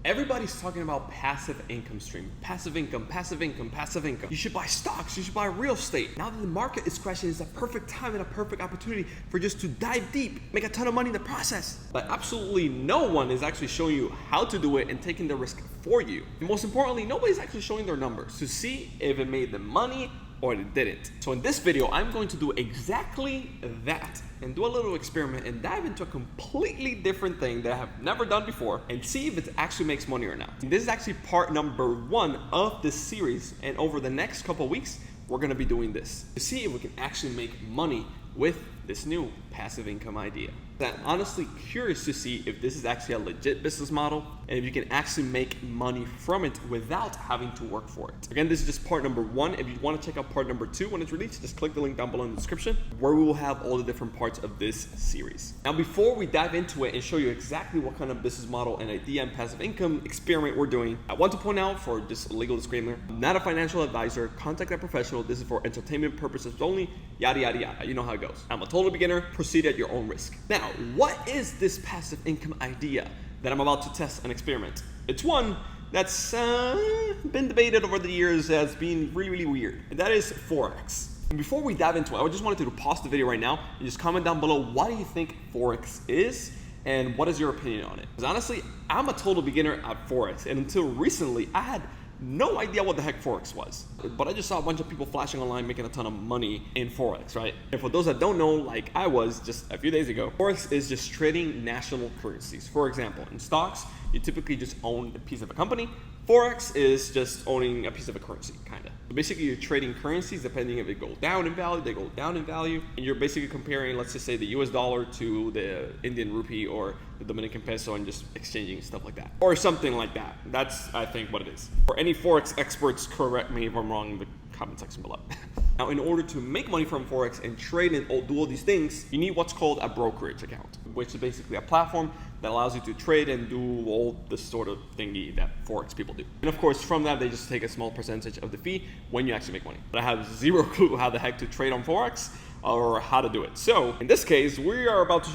Everybody's talking about passive income stream, passive income, passive income, passive income. You should buy stocks, you should buy real estate. Now that the market is crashing, it's a perfect time and a perfect opportunity for just to dive deep, make a ton of money in the process. But absolutely no one is actually showing you how to do it and taking the risk for you. And most importantly, nobody's actually showing their numbers to see if it made them money or it didn't. So in this video, I'm going to do exactly that and do a little experiment and dive into a completely different thing that I have never done before and see if it actually makes money or not. And this is actually part number 1 of this series, and over the next couple of weeks, we're gonna be doing this to see if we can actually make money with this new passive income idea. I'm honestly curious to see if this is actually a legit business model and if you can actually make money from it without having to work for it. Again, this is just part number 1. If you want to check out part number 2 when it's released, just click the link down below in the description where we will have all the different parts of this series. Now, before we dive into it and show you exactly what kind of business model and idea and passive income experiment we're doing, I want to point out, for just a legal disclaimer, I'm not a financial advisor. Contact a professional. This is for entertainment purposes only, yada, yada, yada. You know how it goes. I'm a total beginner. Proceed at your own risk. Now, what is this passive income idea that I'm about to test and experiment? It's one that's been debated over the years as being really, really weird, and that is Forex. And before we dive into it, I just wanted to pause the video right now and just comment down below, what do you think Forex is and what is your opinion on it? Because honestly, I'm a total beginner at Forex, and until recently, I had no idea what the heck Forex was. But I just saw a bunch of people flashing online making a ton of money in Forex, right? And for those that don't know, like I was just a few days ago, Forex is just trading national currencies. For example, in stocks, you typically just own a piece of a company. Forex is just owning a piece of a currency, kind of. So basically, you're trading currencies depending if it goes down in value, they go down in value, and you're basically comparing, let's just say, the US dollar to the Indian rupee or the Dominican peso and just exchanging stuff like that. Or something like that. That's, I think, what it is. For any Forex experts, correct me if I'm wrong in the comment section below. Now, in order to make money from Forex and trade and do all these things, you need what's called a brokerage account, which is basically a platform that allows you to trade and do all this sort of thingy that Forex people do. And of course, from that, they just take a small percentage of the fee when you actually make money. But I have zero clue how the heck to trade on Forex or how to do it. So in this case, we are about to,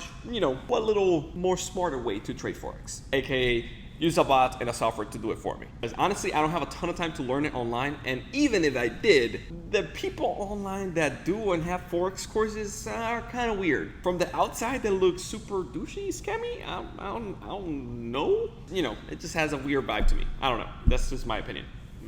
a little more smarter way to trade Forex, aka use a bot and a software to do it for me. Because honestly, I don't have a ton of time to learn it online. And even if I did, the people online that do and have Forex courses are kind of weird. From the outside, they look super douchey, scammy. I don't know. It just has a weird vibe to me. I don't know. That's just my opinion.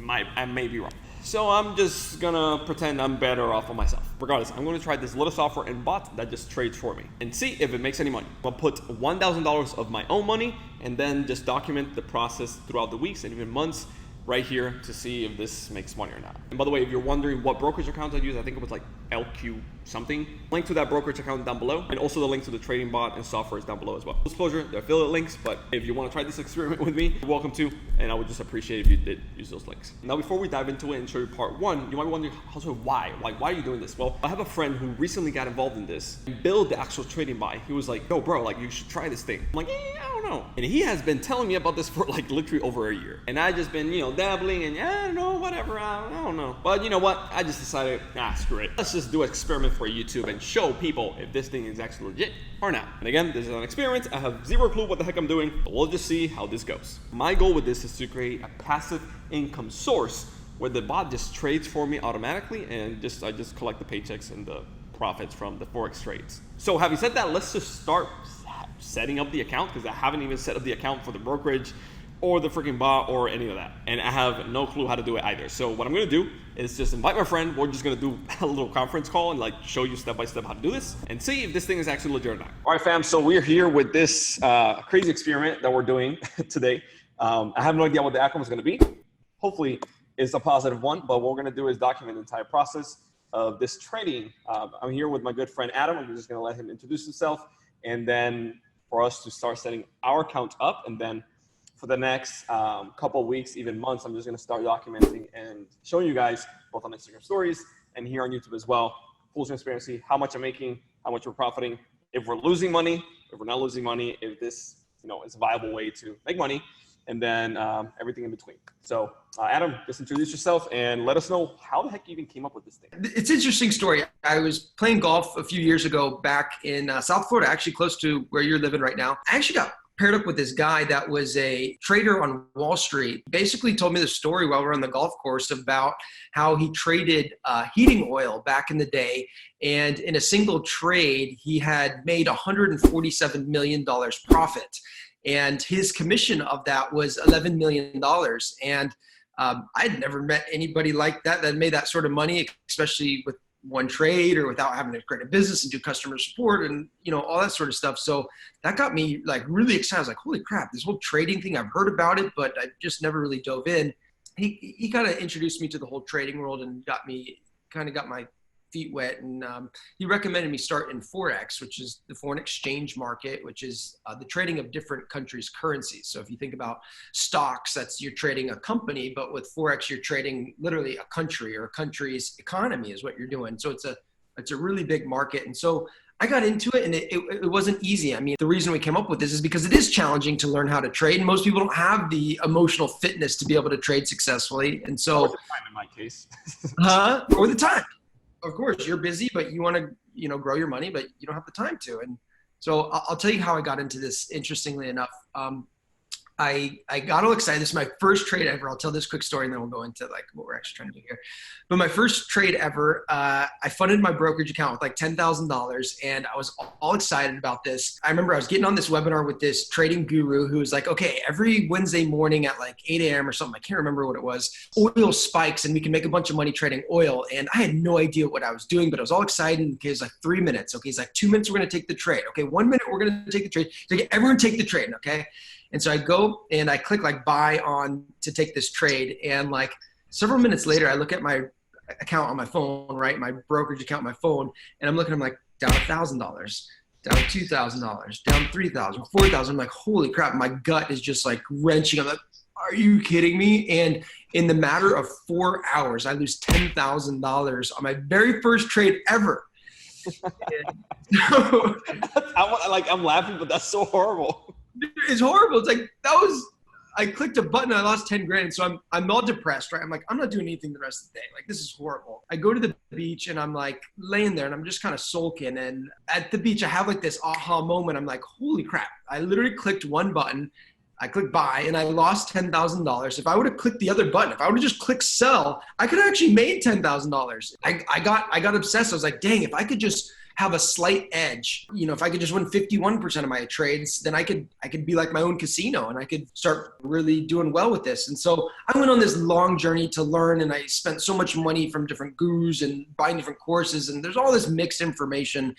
I may be wrong. So I'm just gonna pretend I'm better off of myself. Regardless, I'm gonna try this little software and bot that just trades for me and see if it makes any money. I'll put $1,000 of my own money and then just document the process throughout the weeks and even months right here to see if this makes money or not. And by the way, if you're wondering what brokerage account I use, I think it was like LQ something. Link to that brokerage account down below, and also the link to the trading bot and software is down below as well. Full disclosure, they're affiliate links, but if you want to try this experiment with me, you're welcome to, and I would just appreciate if you did use those links. Now, before we dive into it and show you part 1, you might be wondering, why? Like, why are you doing this? Well, I have a friend who recently got involved in this and built the actual trading bot. He was like, yo, bro, like, you should try this thing. I'm like, I don't know. And he has been telling me about this for like literally over a year. And I just been, dabbling and I don't know, whatever, I don't know. But you know what? I just decided, screw it. Let's just do an experiment for YouTube and show people if this thing is actually legit or not. And again, this is an experiment. I have zero clue what the heck I'm doing, but we'll just see how this goes. My goal with this is to create a passive income source where the bot just trades for me automatically and I just collect the paychecks and the profits from the Forex trades. So having said that, let's just start setting up the account, because I haven't even set up the account for the brokerage or the freaking bot or any of that. And I have no clue how to do it either. So what I'm gonna do is just invite my friend. We're just gonna do a little conference call and like show you step by step how to do this and see if this thing is actually legit or not. All right, fam, so we're here with this crazy experiment that we're doing today. I have no idea what the outcome is gonna be. Hopefully it's a positive one, but what we're gonna do is document the entire process of this trading. I'm here with my good friend, Adam. I'm just gonna let him introduce himself, and then for us to start setting our account up, and then for the next couple of weeks, even months, I'm just gonna start documenting and showing you guys both on Instagram stories and here on YouTube as well, full transparency, how much I'm making, how much we're profiting, if we're losing money, if we're not losing money, if this is a viable way to make money, and then everything in between. So Adam, just introduce yourself and let us know how the heck you even came up with this thing. It's an interesting story. I was playing golf a few years ago back in South Florida, actually close to where you're living right now. I actually got paired up with this guy that was a trader on Wall Street. Basically told me the story while we were on the golf course about how he traded heating oil back in the day. And in a single trade, he had made $147 million profit. And his commission of that was $11 million. And I'd never met anybody like that made that sort of money, especially with one trade or without having to create a business and do customer support and, all that sort of stuff. So that got me like really excited. I was like, holy crap, this whole trading thing, I've heard about it, but I just never really dove in. He kind of introduced me to the whole trading world and got my feet wet. And he recommended me start in Forex, which is the foreign exchange market, which is the trading of different countries' currencies. So if you think about stocks, you're trading a company, but with Forex, you're trading literally a country or a country's economy is what you're doing. So it's a really big market. And so I got into it, and it wasn't easy. I mean, the reason we came up with this is because it is challenging to learn how to trade. And most people don't have the emotional fitness to be able to trade successfully. And so, or the time in my case, or the time. Of course, you're busy, but you want to, grow your money, but you don't have the time to. And so I'll tell you how I got into this. Interestingly enough, I got all excited. This is my first trade ever. I'll tell this quick story and then we'll go into like what we're actually trying to do here. But my first trade ever, I funded my brokerage account with like $10,000 and I was all excited about this. I remember I was getting on this webinar with this trading guru who was like, okay, every Wednesday morning at like 8 a.m. or something, I can't remember what it was, oil spikes and we can make a bunch of money trading oil. And I had no idea what I was doing, but I was all excited. Okay, it's like 3 minutes. Okay, it's like 2 minutes, we're going to take the trade. Okay, 1 minute, we're going to take the trade. So everyone take the trade, okay? And so I go and I click like buy on to take this trade. And like several minutes later, I look at my account on my phone, right? My brokerage account on my phone. And I'm looking, I'm like down $1,000, down $2,000, down $3,000, $4,000. I'm like, holy crap. My gut is just like wrenching. I'm like, are you kidding me? And in the matter of 4 hours, I lose $10,000 on my very first trade ever. I'm laughing, but that's so horrible. It's horrible. It's like I clicked a button and I lost 10 grand. So I'm all depressed, right? I'm like, I'm not doing anything the rest of the day. Like, this is horrible. I go to the beach and I'm like laying there and I'm just kind of sulking. And at the beach, I have like this aha moment. I'm like, holy crap. I literally clicked one button. I clicked buy and I lost $10,000. If I would have clicked the other button, if I would have just clicked sell, I could have actually made $10,000. I got obsessed. I was like, dang, if I could just have a slight edge, if I could just win 51% of my trades, then I could be like my own casino and I could start really doing well with this. And so I went on this long journey to learn, and I spent so much money from different gurus and buying different courses, and there's all this mixed information.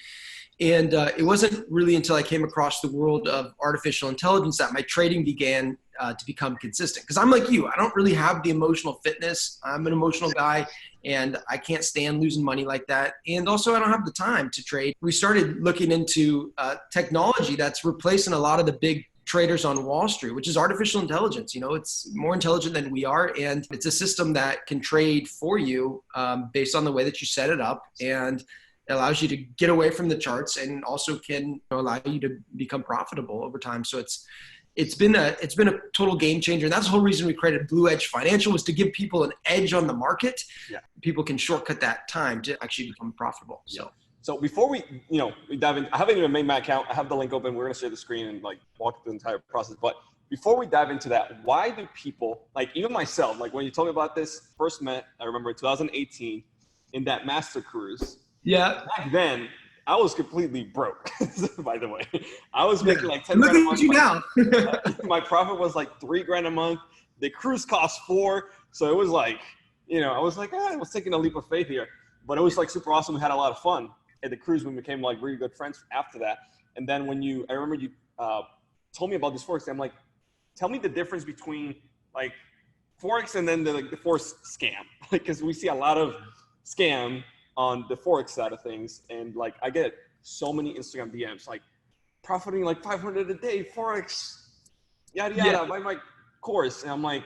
And it wasn't really until I came across the world of artificial intelligence that my trading began to become consistent. Because I'm like you, I don't really have the emotional fitness. I'm an emotional guy, and I can't stand losing money like that. And also, I don't have the time to trade. We started looking into technology that's replacing a lot of the big traders on Wall Street, which is artificial intelligence. It's more intelligent than we are, and it's a system that can trade for you based on the way that you set it up, and it allows you to get away from the charts and also can allow you to become profitable over time. So it's been a total game changer. And that's the whole reason we created Blue Edge Financial, was to give people an edge on the market. Yeah. People can shortcut that time to actually become profitable. So before we dive in, I haven't even made my account. I have the link open. We're going to share the screen and like walk through the entire process. But before we dive into that, why do people, like even myself, like when you told me about this, first met, I remember 2018 in that master cruise. Yeah. Back then, I was completely broke, by the way. I was making like 10 Look grand a at you now. My profit was like $3,000 a month. The cruise cost $4,000. So it was like, I was like, I was taking a leap of faith here. But it was like super awesome. We had a lot of fun at the cruise. We became like really good friends after that. And then I remember you told me about this Forex. I'm like, tell me the difference between like Forex and then the Forex scam. Because we see a lot of scam on the Forex side of things. And like, I get so many Instagram DMs, like profiting like 500 a day, Forex, yada, yada, buy my course. And I'm like,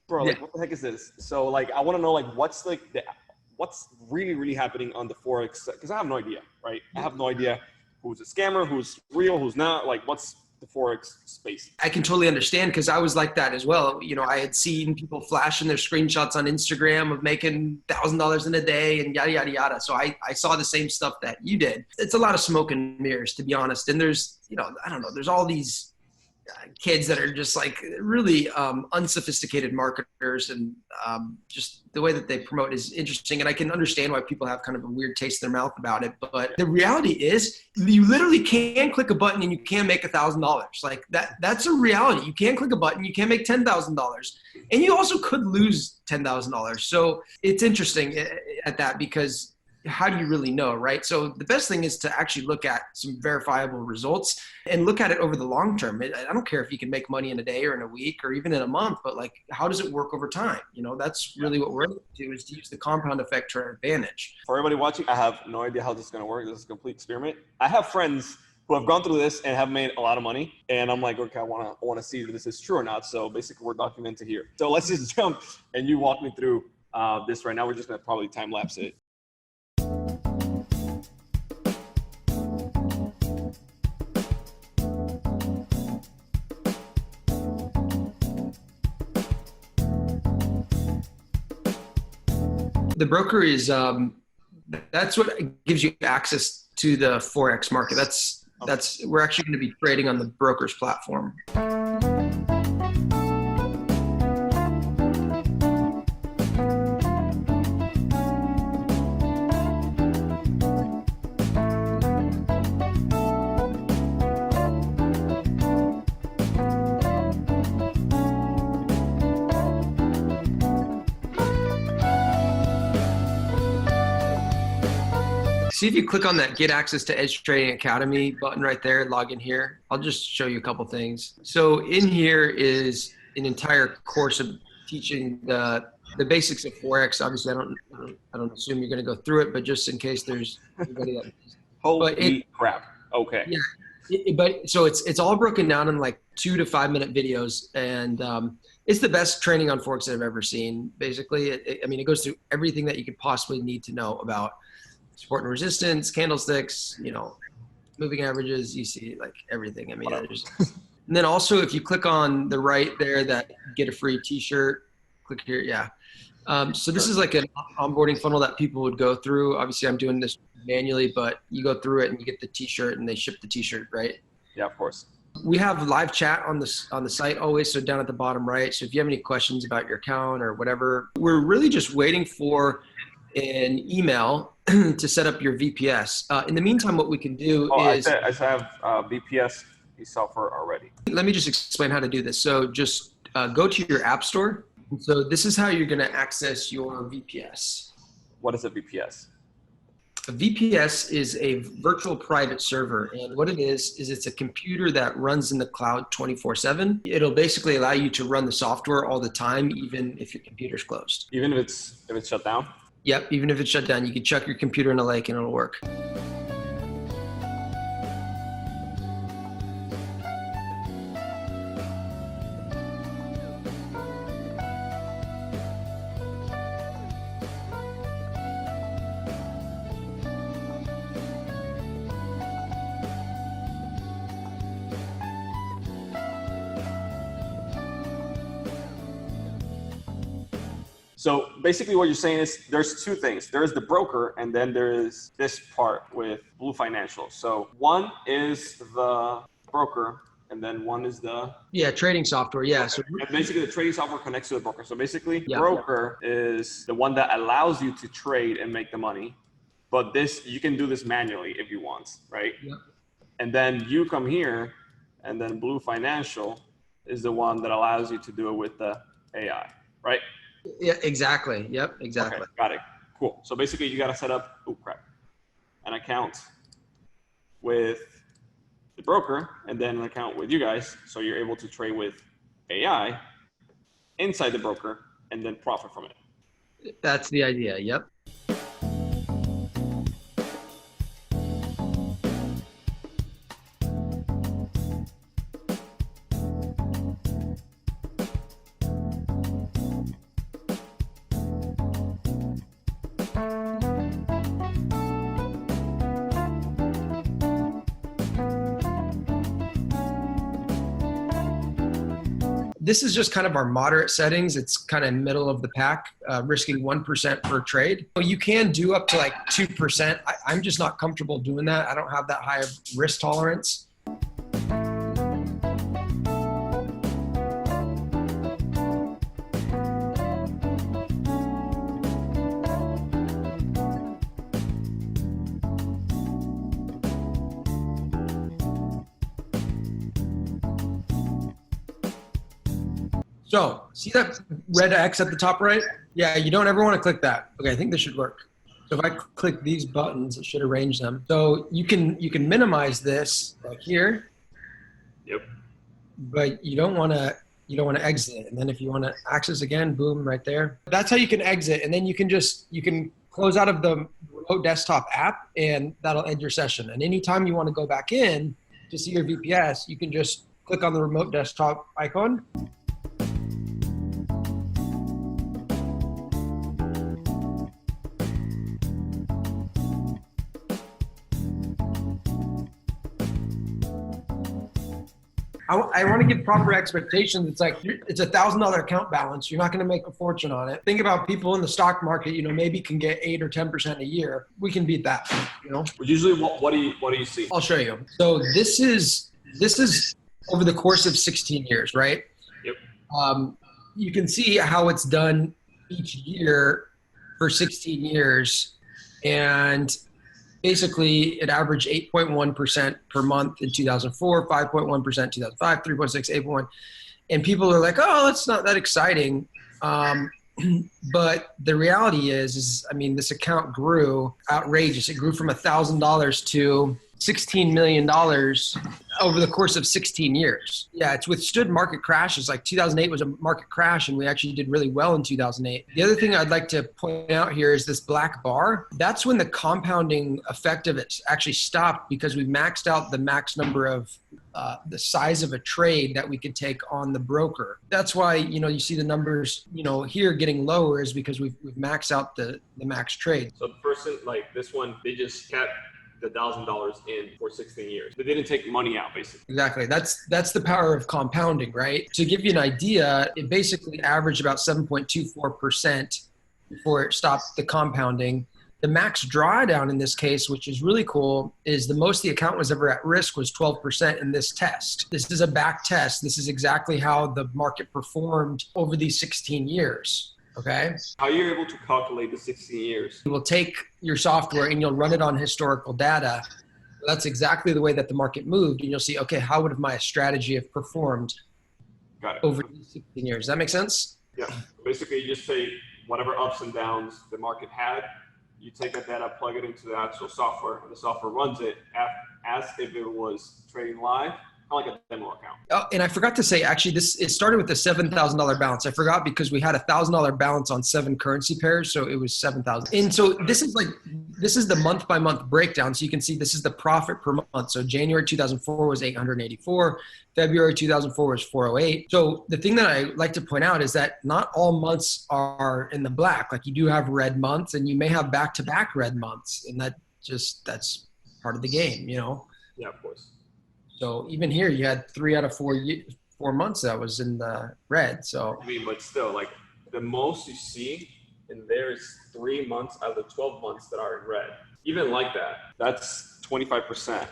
bro, like what the heck is this? So like, I want to know like, what's really, really happening on the Forex? Cause I have no idea, right? I have no idea who's a scammer, who's real, who's not, like what's the Forex space. I can totally understand, because I was like that as well. I had seen people flashing their screenshots on Instagram of making $1,000 in a day and yada, yada, yada. So I saw the same stuff that you did. It's a lot of smoke and mirrors, to be honest. And there's, I don't know, there's all these kids that are just like really unsophisticated marketers, and just the way that they promote is interesting. And I can understand why people have kind of a weird taste in their mouth about it. But the reality is you literally can click a button and you can make $1,000. Like that's a reality. You can click a button, you can make $10,000, and you also could lose $10,000. So it's interesting at that, because how do you really know, right? So the best thing is to actually look at some verifiable results and look at it over the long term. I don't care if you can make money in a day or in a week or even in a month, but like, how does it work over time? You know, that's really what we're going to do, is to use the compound effect to our advantage. For everybody watching, I have no idea how this is going to work. This is a complete experiment. I have friends who have gone through this and have made a lot of money. And I'm like, okay, I want to see if this is true or not. So basically we're documenting here. So let's just jump and you walk me through this right now. We're just going to probably time lapse it. The broker is, that's what gives you access to the Forex market. We're actually going to be trading on the broker's platform. See if you click on that Get Access to Edge Trading Academy button right there, log in here. I'll just show you a couple things. So in here is an entire course of teaching the basics of Forex. Obviously, I don't assume you're going to go through it, but just in case there's anybody that. Holy crap! Okay. Yeah, but so it's all broken down in like 2 to 5 minute videos, and it's the best training on Forex that I've ever seen. Basically, it goes through everything that you could possibly need to know about support and resistance, candlesticks, moving averages. You see like everything. And then also if you click on the right there, that get a free t-shirt, click here. Yeah. So this is like an onboarding funnel that people would go through. Obviously I'm doing this manually, but you go through it and you get the t-shirt and they ship the t-shirt, right? Yeah, of course. We have live chat on the site always. So down at the bottom right. So if you have any questions about your account or whatever, we're really just waiting for an email to set up your VPS. In the meantime, what we can do is... I have VPS software already. Let me just explain how to do this. So just go to your app store. So this is how you're going to access your VPS. What is a VPS? A VPS is a virtual private server. And what it is it's a computer that runs in the cloud 24/7. It'll basically allow you to run the software all the time, even if your computer's closed. Even if it's shut down? Yep, even if it's shut down, you can chuck your computer in a lake and it'll work. So basically what you're saying is there's two things. There is the broker, and then there is this part with Blue Financial. So one is the broker, and then one is the... Yeah, trading software, yeah. So and basically the trading software connects to the broker. So basically broker is the one that allows you to trade and make the money. But this, you can do this manually if you want, right? Yep. And then you come here, and then Blue Financial is the one that allows you to do it with the AI, right? Yeah, exactly. Yep, exactly. Okay, got it. Cool. So basically you got to set up, an account with the broker and then an account with you guys. So you're able to trade with AI inside the broker and then profit from it. That's the idea. Yep. This is just kind of our moderate settings. It's kind of middle of the pack, risking 1% per trade. You can do up to like 2%. I'm just not comfortable doing that. I don't have that high of risk tolerance. So see that red X at the top right? Yeah, you don't ever want to click that. Okay, I think this should work. So if I click these buttons, it should arrange them. So you can minimize this like here. Yep. But you don't want to exit. And then if you want to access again, boom, right there. That's how you can exit. And then you can close out of the remote desktop app, and that'll end your session. And anytime you want to go back in to see your VPS, you can just click on the remote desktop icon. I want to give proper expectations. It's like it's $1,000 account balance. You're not going to make a fortune on it. Think about people in the stock market. Maybe can get 8 or 10% a year. We can beat that. Usually, what do you see? I'll show you. So this is over the course of 16 years, right? Yep. You can see how it's done each year for 16 years, and basically, it averaged 8.1% per month in 2004, 5.1% 2005, 3.6, 8.1. And people are like, oh, that's not that exciting. But the reality is, this account grew outrageous. It grew from $1,000 to $16 million over the course of 16 years. Yeah, it's withstood market crashes. Like 2008 was a market crash, and we actually did really well in 2008. The other thing I'd like to point out here is this black bar. That's when the compounding effect of it actually stopped, because we maxed out the max number of the size of a trade that we could take on the broker. That's why, you see the numbers, here getting lower, is because we've maxed out the max trade. So the person like this one, they just kept the $1,000 in for 16 years. They didn't take money out, basically. Exactly. That's the power of compounding, right? To give you an idea, it basically averaged about 7.24% before it stopped the compounding. The max drawdown in this case, which is really cool, is the most the account was ever at risk was 12% in this test. This is a back test. This is exactly how the market performed over these 16 years. Okay. How are you able to calculate the 16 years? You will take your software and you'll run it on historical data. That's exactly the way that the market moved. And you'll see, okay, how would my strategy have performed over these 16 years? Does that make sense? Yeah. Basically, you just take whatever ups and downs the market had, you take that data, plug it into the actual software, and the software runs it as if it was trading live. Like a demo account. Oh, and I forgot to say, actually, it started with a $7,000 balance. I forgot because we had $1,000 balance on 7 currency pairs, so it was 7,000. And so this is the month by month breakdown. So you can see this is the profit per month. So January 2004 was 884. February 2004 was 408. So the thing that I like to point out is that not all months are in the black. Like you do have red months, and you may have back-to-back red months, and that's part of the game, Yeah, of course. So even here, you had 3 out of 4 months that was in the red. So but still, like the most you see in there is 3 months out of the 12 months that are in red. Even like that, that's 25%.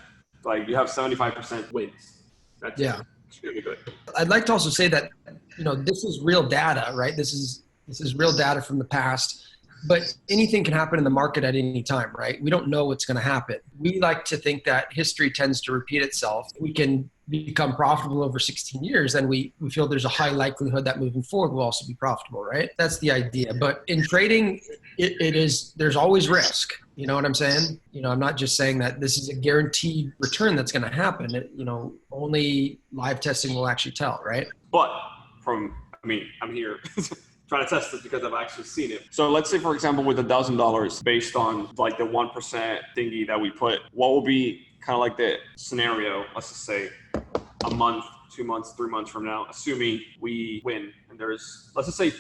Like you have 75% wins. That's extremely good. I'd like to also say that this is real data, right? This is real data from the past. But anything can happen in the market at any time, right? We don't know what's going to happen. We like to think that history tends to repeat itself. We can become profitable over 16 years, then we feel there's a high likelihood that moving forward we'll also be profitable, right? That's the idea. But in trading, there's always risk. You know what I'm saying? I'm not just saying that this is a guaranteed return that's going to happen. Only live testing will actually tell, right? But I'm here trying to test this because I've actually seen it. So let's say, for example, with $1,000 based on like the 1% thingy that we put, what will be kind of like the scenario, let's just say a month, 2 months, 3 months from now, assuming we win and let's just say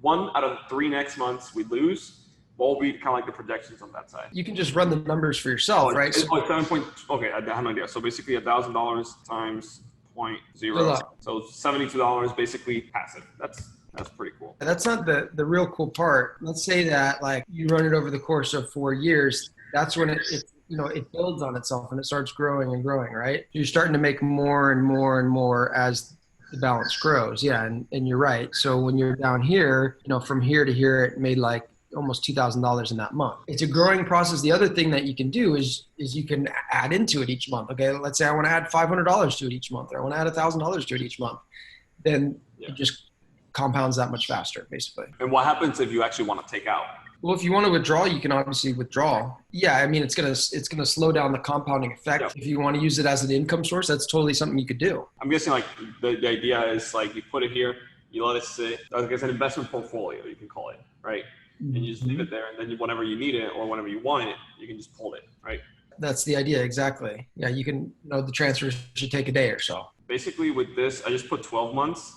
1 out of 3 next months we lose, what will be kind of like the projections on that side? You can just run the numbers for yourself, right? Okay, I have no idea. So basically $1,000 times 0.0. So $72 basically passive. That's pretty cool. That's not the real cool part. Let's say that like you run it over the course of 4 years. That's when it builds on itself and it starts growing and growing, right? You're starting to make more and more and more as the balance grows. Yeah, and you're right. So when you're down here, from here to here, it made like almost $2,000 in that month. It's a growing process. The other thing that you can do is you can add into it each month. Okay, let's say I want to add $500 to it each month, or I want to add $1,000 to it each month. Then you just compounds that much faster, basically. And what happens if you actually want to take out? Well, if you want to withdraw, you can obviously withdraw. Yeah, I mean, it's gonna slow down the compounding effect. Yep. If you want to use it as an income source, that's totally something you could do. I'm guessing like the idea is like you put it here, you let it sit, like it's an investment portfolio, you can call it, right? And you just leave it there, and then whenever you need it or whenever you want it, you can just pull it, right? That's the idea, exactly. Yeah, you can, the transfer should take a day or so. Basically with this, I just put 12 months.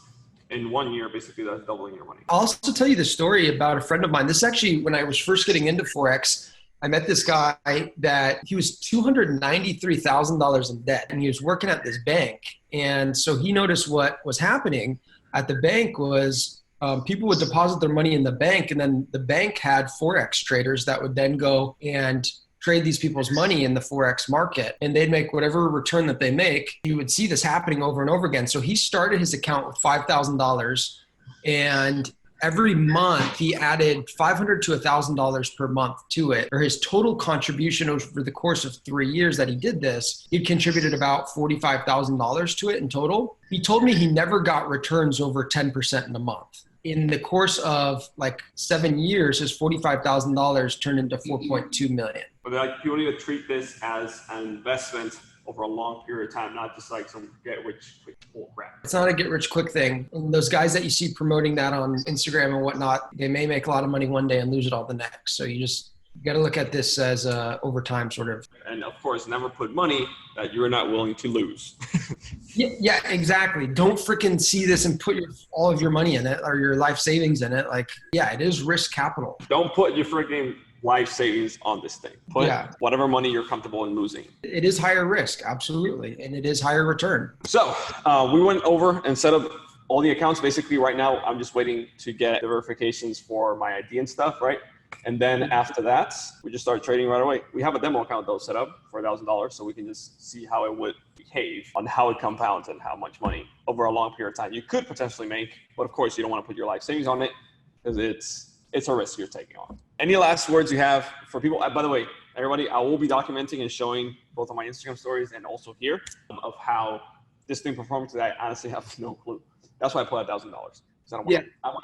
In 1 year, basically that's doubling your money. I'll also tell you the story about a friend of mine. This actually, when I was first getting into Forex, I met this guy that he was $293,000 in debt, and he was working at this bank. And so he noticed what was happening at the bank was people would deposit their money in the bank, and then the bank had Forex traders that would then go and trade these people's money in the Forex market, and they'd make whatever return that they make. You would see this happening over and over again. So he started his account with $5,000, and every month he added $500 to $1,000 per month to it. Or his total contribution over the course of 3 years that he did this, he contributed about $45,000 to it in total. He told me he never got returns over 10% in a month. In the course of like 7 years, his $45,000 turned into $4.2 million. But like people need to treat this as an investment over a long period of time, not just like some get rich quick bull crap. It's not a get rich quick thing. And those guys that you see promoting that on Instagram and whatnot, they may make a lot of money one day and lose it all the next. So you got to look at this as over time sort of. And of course, never put money that you're not willing to lose. Yeah, exactly. Don't freaking see this and put all of your money in it or your life savings in it. Like, yeah, it is risk capital. Don't put your freaking life savings on this thing. Put whatever money you're comfortable in losing. It is higher risk, absolutely. And it is higher return. So we went over and set up all the accounts. Basically right now, I'm just waiting to get the verifications for my ID and stuff, right? And then after that, we just start trading right away. We have a demo account though set up for $1,000, so we can just see how it would behave on how it compounds and how much money over a long period of time you could potentially make. But of course, you don't want to put your life savings on it because it's a risk you're taking on. Any last words you have for people? By the way, everybody, I will be documenting and showing both on my Instagram stories and also here of how this thing performed because I honestly have no clue. That's why I put $1,000.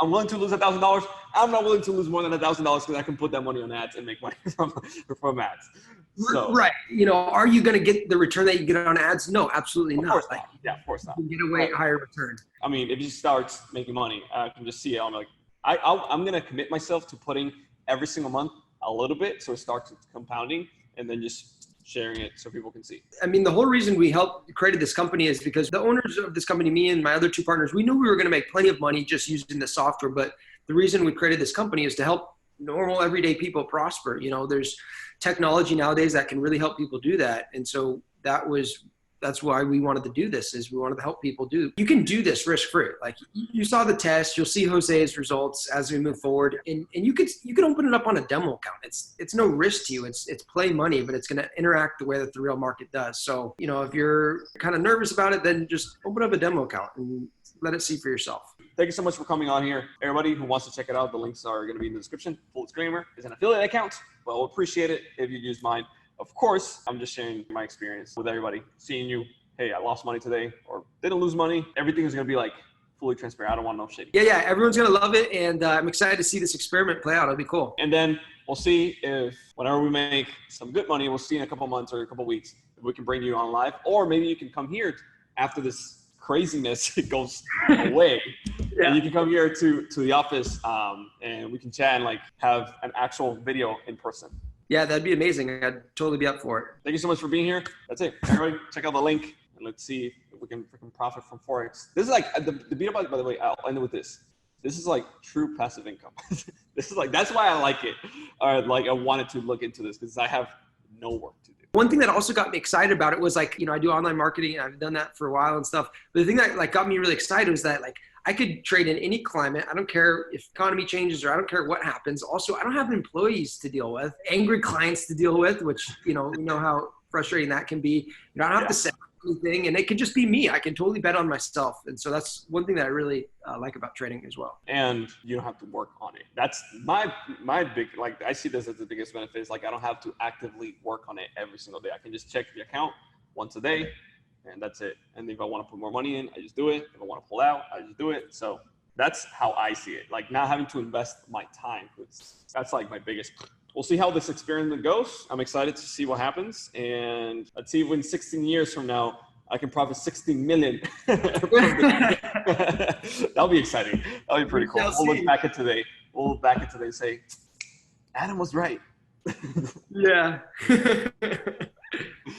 I'm willing to lose $1,000. I'm not willing to lose more than $1,000 because I can put that money on ads and make money from ads. So, right. Are you going to get the return that you get on ads? No, absolutely not. Of course not. Yeah, of course not. You get away higher return. I mean, if you start making money, I can just see it. I'm like, I'm going to commit myself to putting every single month a little bit so it starts compounding and then just sharing it so people can see. I mean, the whole reason we created this company is because the owners of this company, me and my other two partners, we knew we were going to make plenty of money just using the software. But the reason we created this company is to help normal everyday people prosper. There's technology nowadays that can really help people do that. And so that's why we wanted to do this, is we wanted to help people you can do this risk-free. Like you saw the test, you'll see Jose's results as we move forward, and you can open it up on a demo account. It's no risk to you. It's play money, but it's going to interact the way that the real market does. So, if you're kind of nervous about it, then just open up a demo account and let it see for yourself. Thank you so much for coming on here. Everybody who wants to check it out, the links are going to be in the description. Full disclaimer, it's an affiliate account, but I'll appreciate it if you use mine. Of course, I'm just sharing my experience with everybody, seeing you, hey, I lost money today or didn't lose money. Everything is going to be like fully transparent. I don't want no shit. Yeah. Everyone's going to love it. And I'm excited to see this experiment play out. It'll be cool. And then we'll see if whenever we make some good money, we'll see in a couple months or a couple weeks if we can bring you on live, or maybe you can come here after this craziness goes away. And you can come here to the office and we can chat and like have an actual video in person. Yeah, that'd be amazing. I'd totally be up for it. Thank you so much for being here. That's it. Everybody, check out the link and let's see if we can freaking profit from Forex. This is like the beat up, by the way, I'll end it with this. This is like true passive income. This is like, that's why I like it. Or like I wanted to look into this because I have no work to do. One thing that also got me excited about it was like, I do online marketing and I've done that for a while and stuff. But the thing that like got me really excited was that like I could trade in any climate. I don't care if economy changes or I don't care what happens. Also, I don't have employees to deal with, angry clients to deal with, which, we know how frustrating that can be. I don't have to sell anything, and it can just be me. I can totally bet on myself. And so that's one thing that I really like about trading as well. And you don't have to work on it. That's my big, like, I see this as the biggest benefit is like, I don't have to actively work on it every single day. I can just check the account once a day and that's it. And if I want to put more money in, I just do it. If I want to pull out, I just do it. So That's how I see it. Like not having to invest my time. That's like my biggest. We'll see how this experiment goes. I'm excited to see what happens. And let's see when 16 years from now, I can profit 16 million. That'll be exciting. That'll be pretty cool. We'll look back at today. We'll look back at today and say, Adam was right. Yeah.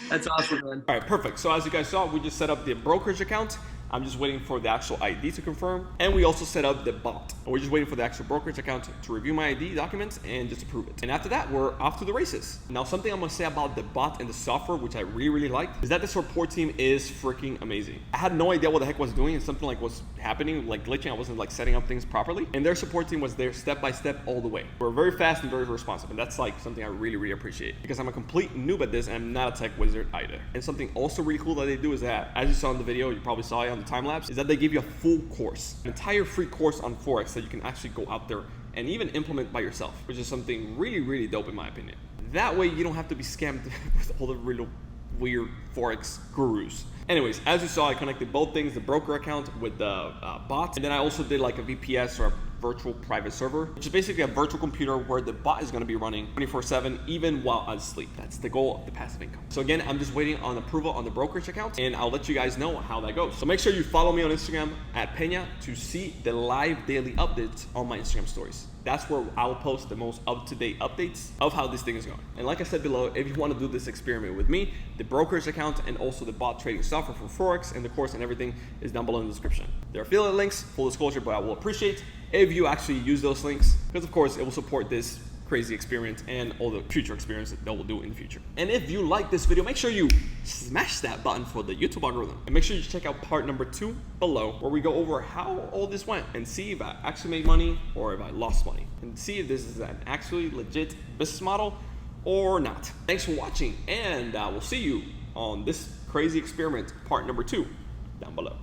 That's awesome, man. All right, perfect. So as you guys saw, we just set up the brokerage account. I'm just waiting for the actual ID to confirm. And we also set up the bot. And we're just waiting for the actual brokerage account to review my ID documents and just approve it. And after that, we're off to the races. Now, something I'm gonna say about the bot and the software, which I really, really liked, is that the support team is freaking amazing. I had no idea what the heck was doing and something like was happening, like glitching. I wasn't like setting up things properly. And their support team was there step by step all the way. We're very fast and very responsive. And that's like something I really, really appreciate because I'm a complete noob at this and I'm not a tech wizard either. And something also really cool that they do is that, as you saw in the video, you probably saw it on the time lapse, is that they give you a full course, an entire free course on Forex that you can actually go out there and even implement by yourself, which is something really, really dope in my opinion. That way you don't have to be scammed with all the really weird Forex gurus. Anyways, as you saw, I connected both things, the broker account with the bot, and then I also did like a VPS or a virtual private server, which is basically a virtual computer where the bot is going to be running 24/7 even while I sleep. That's the goal of the passive income. So again, I'm just waiting on approval on the brokerage account and I'll let you guys know how that goes. So make sure you follow me on Instagram at Pena to see the live daily updates on my Instagram stories. That's where I will post the most up-to-date updates of how this thing is going. And like I said below, if you want to do this experiment with me, the brokerage account and also the bot trading software for Forex and the course and everything is down below in the description. There are affiliate links, full disclosure, but I will appreciate if you actually use those links because of course it will support this crazy experience and all the future experiences that we'll do in the future. And if you like this video, make sure you smash that button for the YouTube algorithm. And make sure you check out part number 2 below where we go over how all this went and see if I actually made money or if I lost money and see if this is an actually legit business model or not. Thanks for watching and we'll see you on this crazy experiment part number 2 down below.